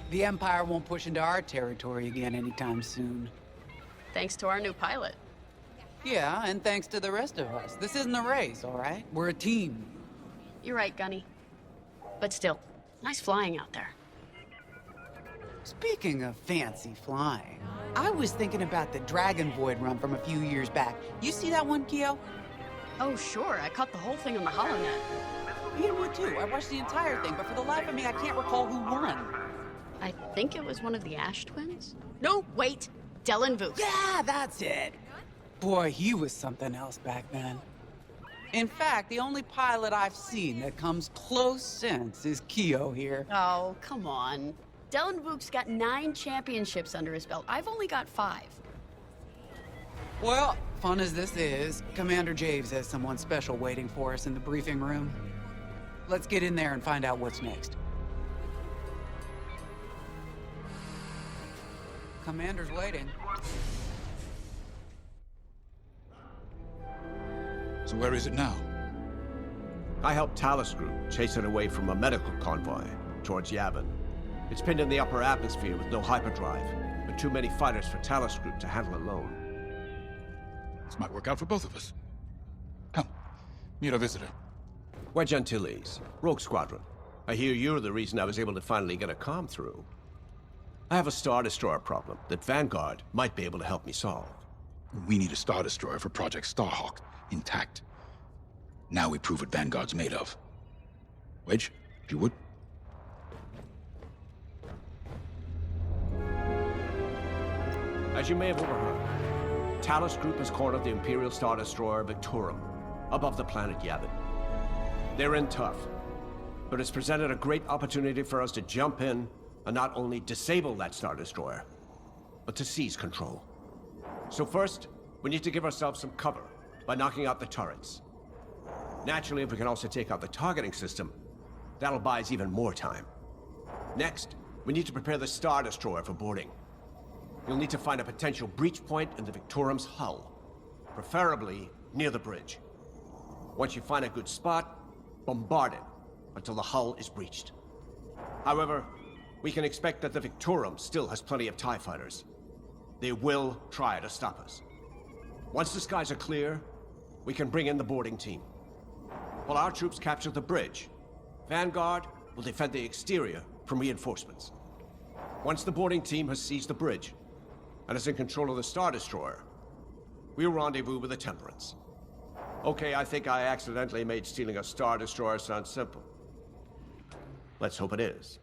The Empire won't push into our territory again anytime soon. Thanks to our new pilot. Yeah, and thanks to the rest of us. This isn't a race, all right? We're a team. You're right, Gunny. But still, nice flying out there. Speaking of fancy flying, I was thinking about the Dragon Void run from a few years back. You see that one, Keo? Oh, sure. I caught the whole thing on the HoloNet. Yeah, me too. I watched the entire thing, but for the life of me, I can't recall who won. I think it was one of the Ash twins? No, wait! Dylan Vooch. Yeah, that's it. Boy, he was something else back then. In fact, the only pilot I've seen that comes close since is Keo here. Oh, come on. Dylan Vooch's got 9 championships under his belt. I've only got 5. Well, fun as this is, Commander Javes has someone special waiting for us in the briefing room. Let's get in there and find out what's next. Commander's waiting. So where is it now? I helped Talus Group chase it away from a medical convoy towards Yavin. It's pinned in the upper atmosphere with no hyperdrive, but too many fighters for Talus Group to handle alone. This might work out for both of us. Come, meet our visitor. Wedge Antilles, Rogue Squadron. I hear you're the reason I was able to finally get a comm through. I have a Star Destroyer problem that Vanguard might be able to help me solve. We need a Star Destroyer for Project Starhawk, intact. Now we prove what Vanguard's made of. Wedge, if you would. As you may have overheard, Talus Group has cornered the Imperial Star Destroyer Victorum, above the planet Yavin. They're in tough, but it's presented a great opportunity for us to jump in and not only disable that Star Destroyer, but to seize control. So first, we need to give ourselves some cover by knocking out the turrets. Naturally, if we can also take out the targeting system, that'll buy us even more time. Next, we need to prepare the Star Destroyer for boarding. You'll need to find a potential breach point in the Victorum's hull, preferably near the bridge. Once you find a good spot, bombard it until the hull is breached. However, we can expect that the Victorum still has plenty of TIE fighters. They will try to stop us. Once the skies are clear, we can bring in the boarding team. While our troops capture the bridge, Vanguard will defend the exterior from reinforcements. Once the boarding team has seized the bridge and is in control of the Star Destroyer, we'll rendezvous with the Temperance. Okay, I think I accidentally made stealing a Star Destroyer sound simple. Let's hope it is.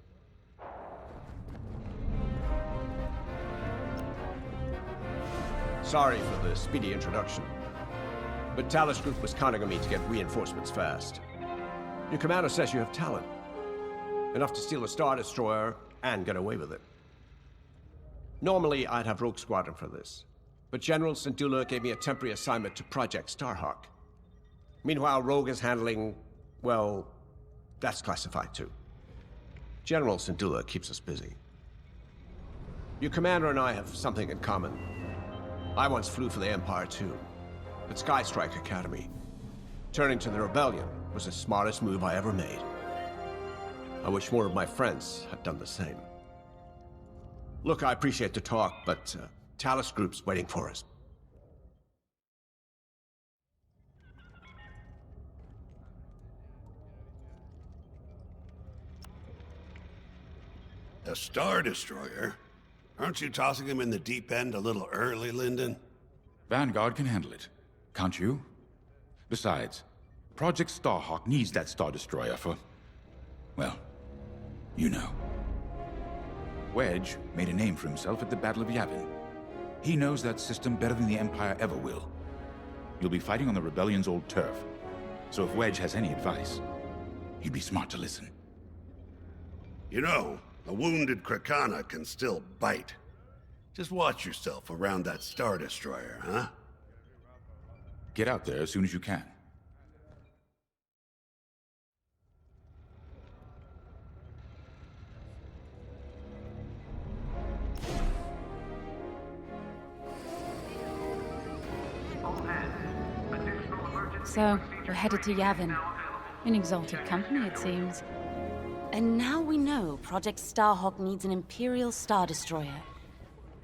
Sorry for the speedy introduction, but Talus Group was counting on me to get reinforcements fast. Your commander says you have talent. Enough to steal a Star Destroyer and get away with it. Normally, I'd have Rogue Squadron for this, but General Syndulla gave me a temporary assignment to Project Starhawk. Meanwhile, Rogue is handling, well, that's classified too. General Syndulla keeps us busy. Your commander and I have something in common. I once flew for the Empire too, at Skystrike Academy. Turning to the Rebellion was the smartest move I ever made. I wish more of my friends had done the same. Look, I appreciate the talk, but Talus Group's waiting for us. A Star Destroyer? Aren't you tossing him in the deep end a little early, Lyndon? Vanguard can handle it. Can't you? Besides, Project Starhawk needs that Star Destroyer for... well, you know. Wedge made a name for himself at the Battle of Yavin. He knows that system better than the Empire ever will. You'll be fighting on the Rebellion's old turf. So if Wedge has any advice, he'd be smart to listen. You know, a wounded Krakana can still bite. Just watch yourself around that Star Destroyer, huh? Get out there as soon as you can. So, we're headed to Yavin. In exalted company, it seems. And now we know Project Starhawk needs an Imperial Star Destroyer.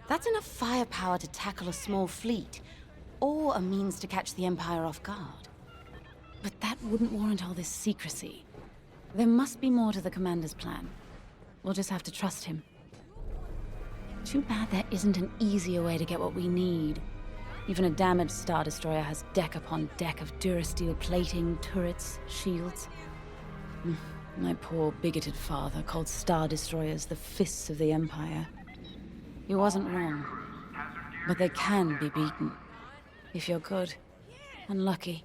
That's enough firepower to tackle a small fleet, or a means to catch the Empire off guard. But that wouldn't warrant all this secrecy. There must be more to the Commander's plan. We'll just have to trust him. Too bad there isn't an easier way to get what we need. Even a damaged Star Destroyer has deck upon deck of Durasteel plating, turrets, shields. My poor, bigoted father called Star Destroyers the fists of the Empire. He wasn't wrong. But they can be beaten. If you're good and lucky.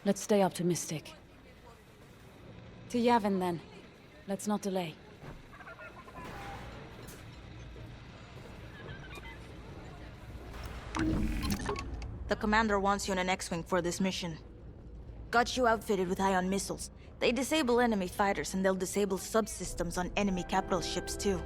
Let's stay optimistic. To Yavin, then. Let's not delay. The commander wants you on an X-Wing for this mission. Got you outfitted with ion missiles. They disable enemy fighters, and they'll disable subsystems on enemy capital ships, too.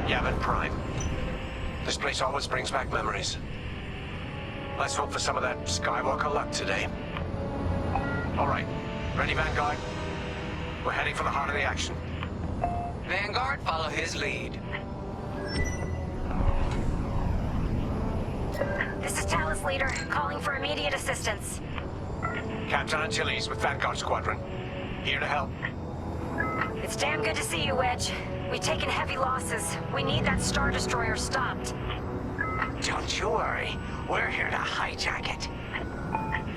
Yavin Prime. This place always brings back memories. Let's hope for some of that Skywalker luck today. All right. Ready, Vanguard? We're heading for the heart of the action. Vanguard, follow his lead. This is Talus Leader, calling for immediate assistance. Captain Antilles with Vanguard Squadron. Here to help. It's damn good to see you, Wedge. We've taken heavy losses. We need that Star Destroyer stopped. Don't you worry. We're here to hijack it.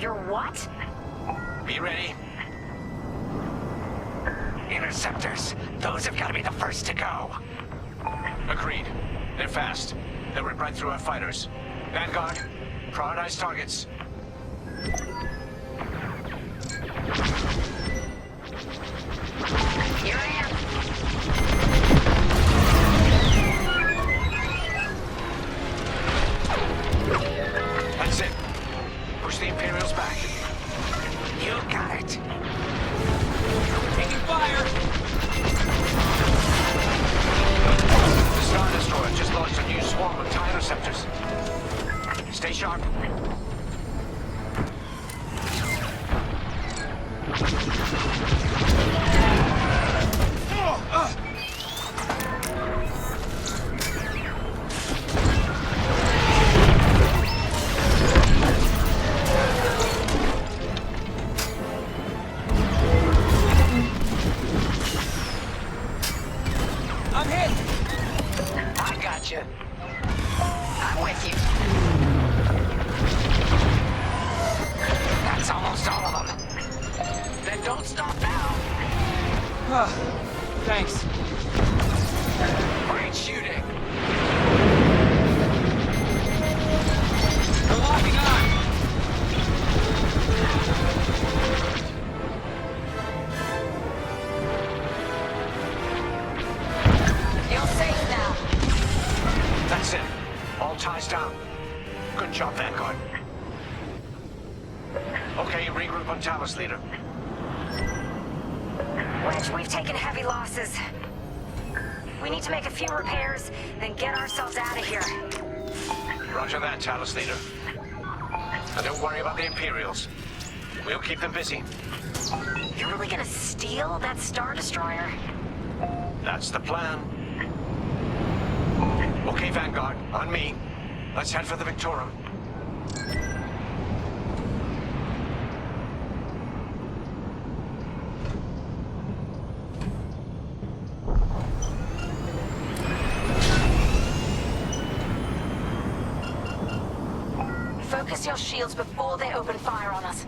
You're what? Be ready. Interceptors. Those have got to be the first to go. Agreed. They're fast. They'll rip right through our fighters. Vanguard, prioritize targets. Here I am. That's it. Push the Imperials back. You got it. Taking fire! The Star Destroyer just launched a new swarm of TIE interceptors. Stay sharp. I'm hit! I got you. I'm with you. That's almost all of them. Then don't stop now. Thanks. Great shooting. We're locking on! Feel safe now. That's it. All ties down. Good job, Vanguard. Okay, regroup on Talus, Leader. Wedge, we've taken heavy losses. We need to make a few repairs, then get ourselves out of here. Roger that, Talus, Leader. And don't worry about the Imperials. We'll keep them busy. You're really gonna steal that Star Destroyer? That's the plan. Okay, Vanguard, on me. Let's head for the Victorum. Focus your shields before they open fire on us.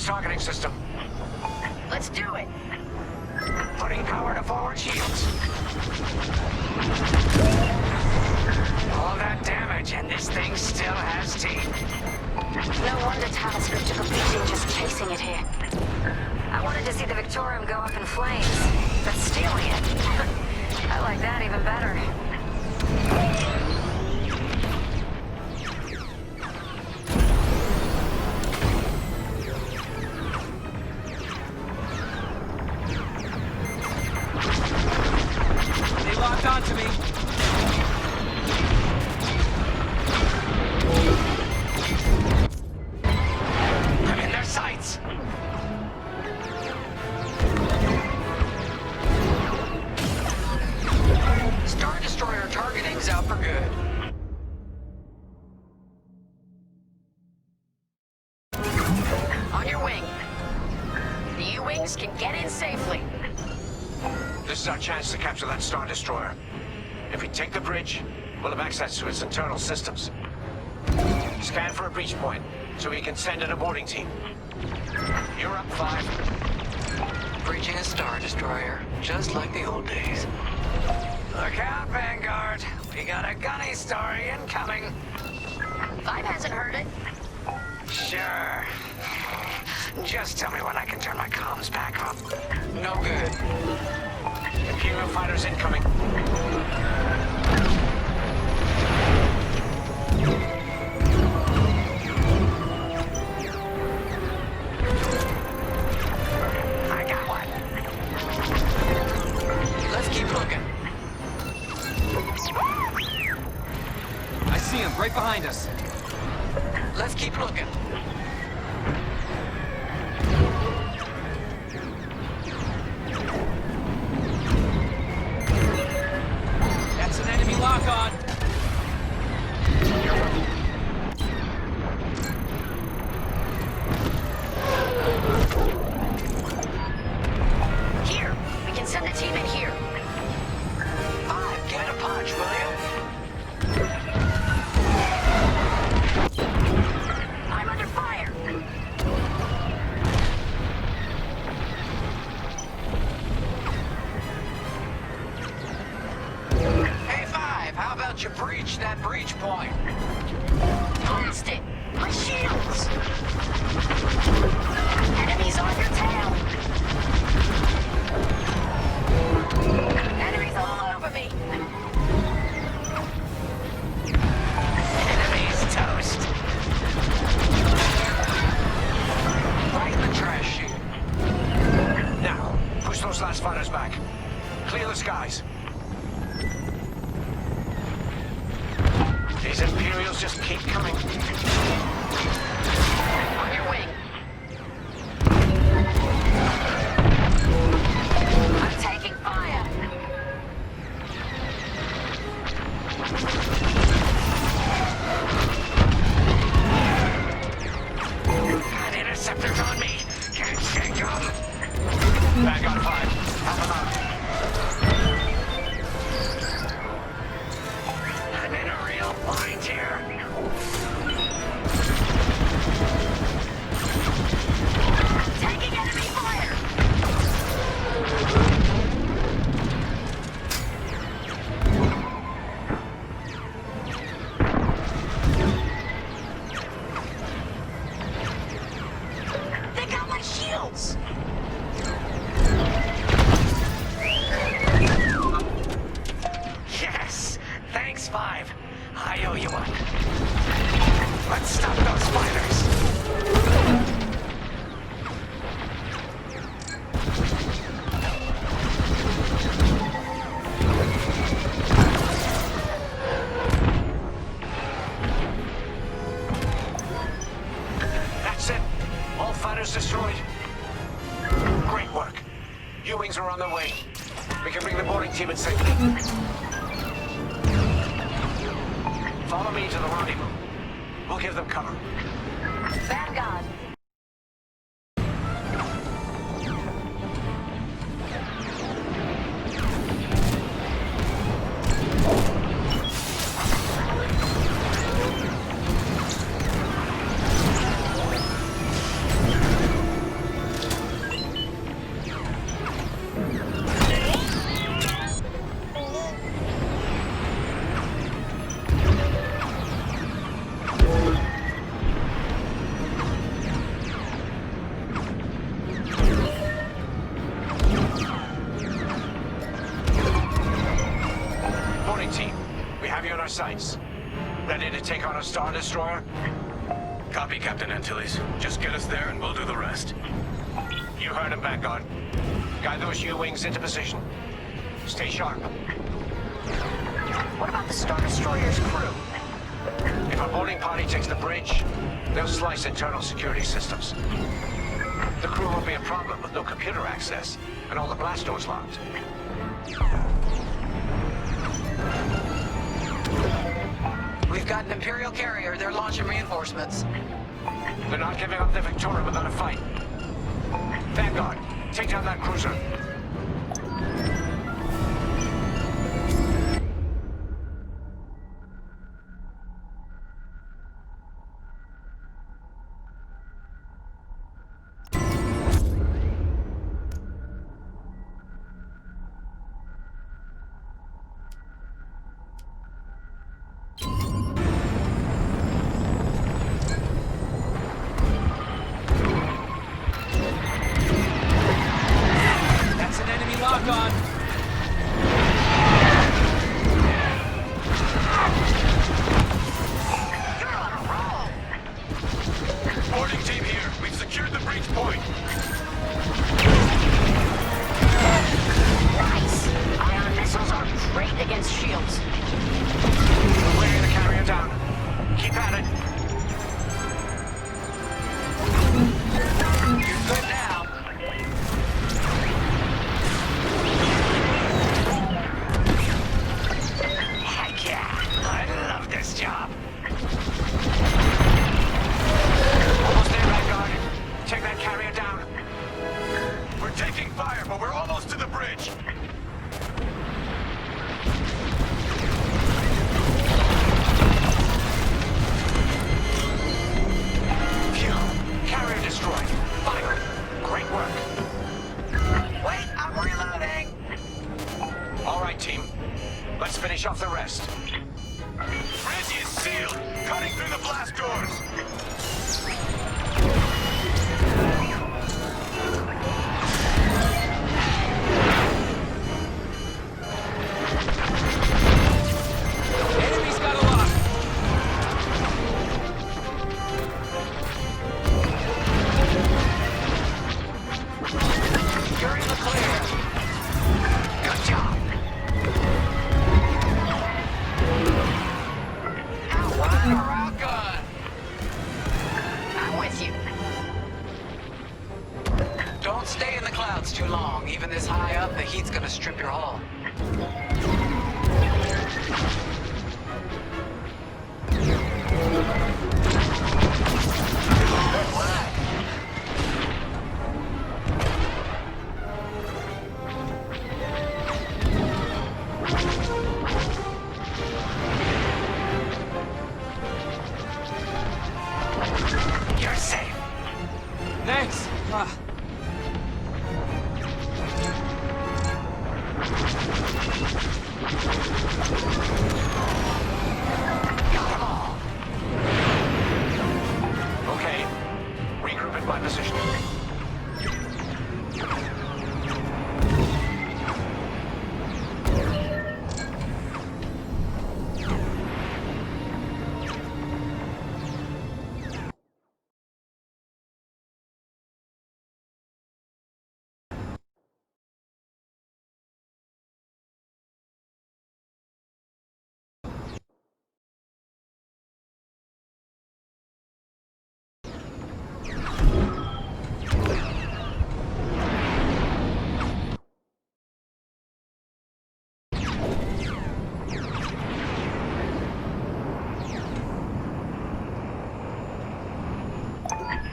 Squadron's targeting system. Let's do it. Putting power to forward shields. All that damage, and this thing still has teeth. No wonder Talos Group took a beating just chasing it here. I wanted to see the Victorium go up in flames, but stealing it, I like that even better. They locked onto me. I'm in their sights. Star Destroyer targeting's out for good. On your wing. The U-Wings can get in safely. This is our chance to capture that Star Destroyer. If we take the bridge, we'll have access to its internal systems. Scan for a breach point, so we can send in a boarding team. You're up, 5. Breaching a Star Destroyer, just like the old days. Look out, Vanguard. We got a gunny story incoming. 5 hasn't heard it. Sure. Just tell me when I can turn my comms back on. No good. Imperial fighters incoming. I got one. Let's keep looking. I see him right behind us. Let's keep looking. That's an enemy lock on. Here, we can send a team in here. 5, get a punch, will you? I'm under fire. Hey, 5, how about you breach that breach point? Blast it. My shields. Enemies on your tail. Enemies all over me. Enemies toast. Right in the trash chute. Now, push those last fighters back. Clear the skies. These Imperials just keep coming. On your wing. I'm taking fire. Got interceptors on me. Can't shake them. Vanguard 5, help them out. I'm in a real bind here. Taking enemy fire. They got my shields. Yes. Thanks, 5. I owe you one. Let's stop those fighters. That's it. All fighters destroyed. Great work. U-Wings are on their way. We can bring the boarding team in safely. Follow me to the rendezvous. We'll give them cover. Vanguard. our sights. Ready to take on a Star Destroyer? Copy, Captain Antilles. Just get us there and we'll do the rest. You heard him, Vanguard. Guide those U-wings into position. Stay sharp. What about the Star Destroyer's crew? If our boarding party takes the bridge, they'll slice internal security systems. The crew won't be a problem with no computer access and all the blast doors locked. We've got an Imperial carrier. They're launching reinforcements. They're not giving up the Victoria without a fight. Vanguard, take down that cruiser. That's an enemy lock-on. Boarding team here. We've secured the breach point. Nice! Ion missiles are great against shields. We're wearing the carrier down. Keep at it. You're good now. Heck yeah! I love this job. Almost there, Vanguard. Take that carrier down. We're taking fire, but we're almost to the bridge. Phew. Carrier destroyed. Finally. Great work. Wait, I'm reloading. All right, team. Let's finish off the rest. Bridge is sealed. Cutting through the blast doors. Enemy's got a lock. You're in the clear. Good job. Outgun. I'm with you. Don't stay in the clouds too long. Even this high up, the heat's gonna strip your hull. You're safe. Thanks. Okay. Regroup at my position.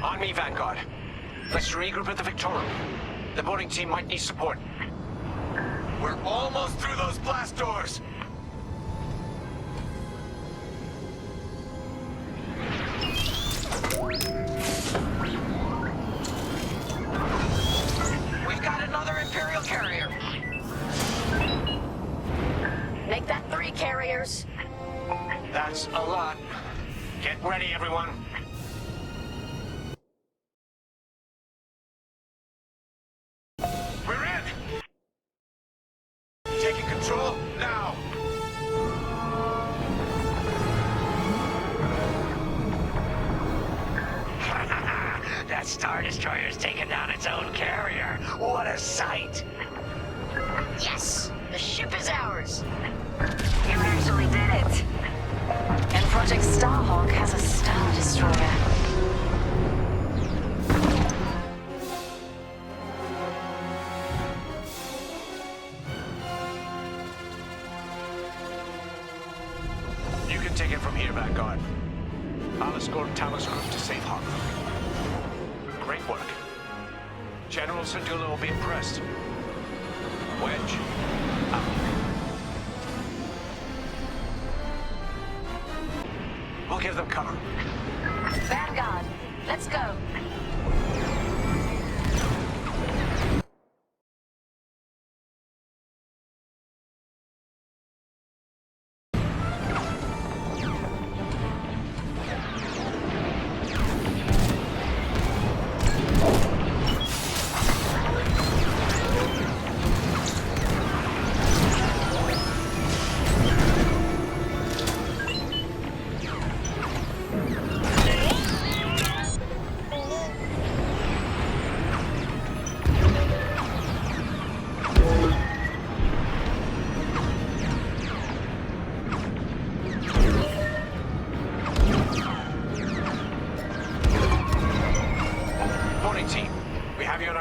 On me, Vanguard. Let's regroup at the Victoria. The boarding team might need support. We're almost through those blast doors. We've got another Imperial carrier. Make that 3 carriers. That's a lot. Get ready, everyone. We're in. Taking control now. Destroyer's taken down its own carrier. What a sight! Yes! The ship is ours! You actually did it! And Project Starhawk has a Star Destroyer. You can take it from here, Vanguard. I'll escort Talos Group to safe harbor. Great work. General Syndulla will be impressed. Wedge, out. We'll give them cover. Vanguard, let's go.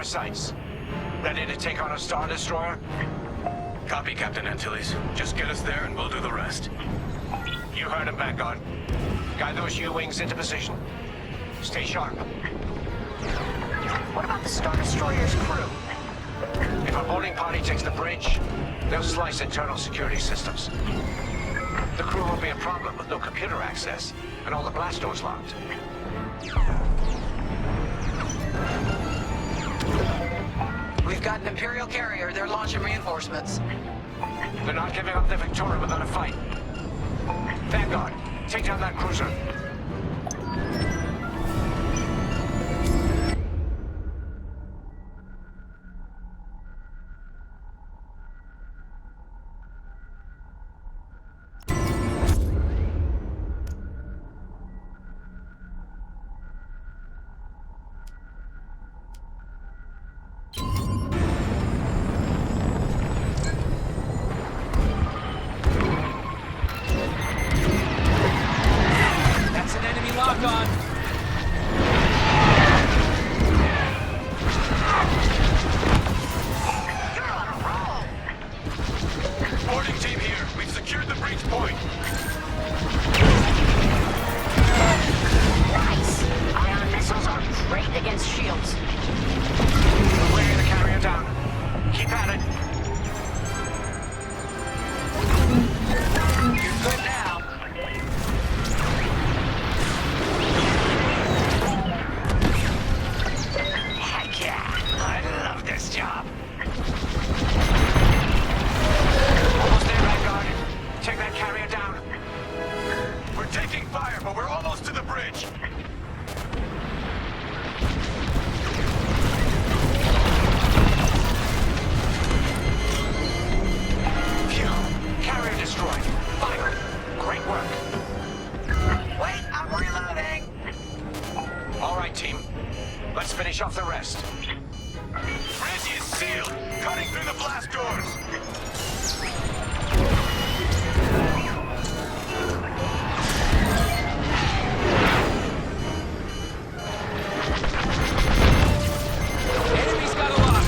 Sights. Ready to take on a Star Destroyer? Copy, Captain Antilles. Just get us there and we'll do the rest. You heard him, Vanguard. Guide those U-wings into position. Stay sharp. What about the Star Destroyer's crew? If a boarding party takes the bridge, they'll slice internal security systems. The crew won't be a problem with no computer access and all the blast doors locked. We've got an Imperial carrier. They're launching reinforcements. They're not giving up the Victoria without a fight. Vanguard, take down that cruiser. Finish off the rest. Bridge is sealed! Cutting through the blast doors! Enemy's got a lock!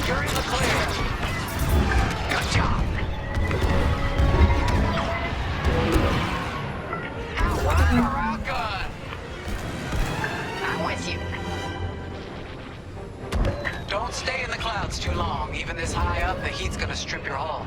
You're in the clear! Good job! I'm with you. Don't stay in the clouds too long. Even this high up, the heat's gonna strip your hull.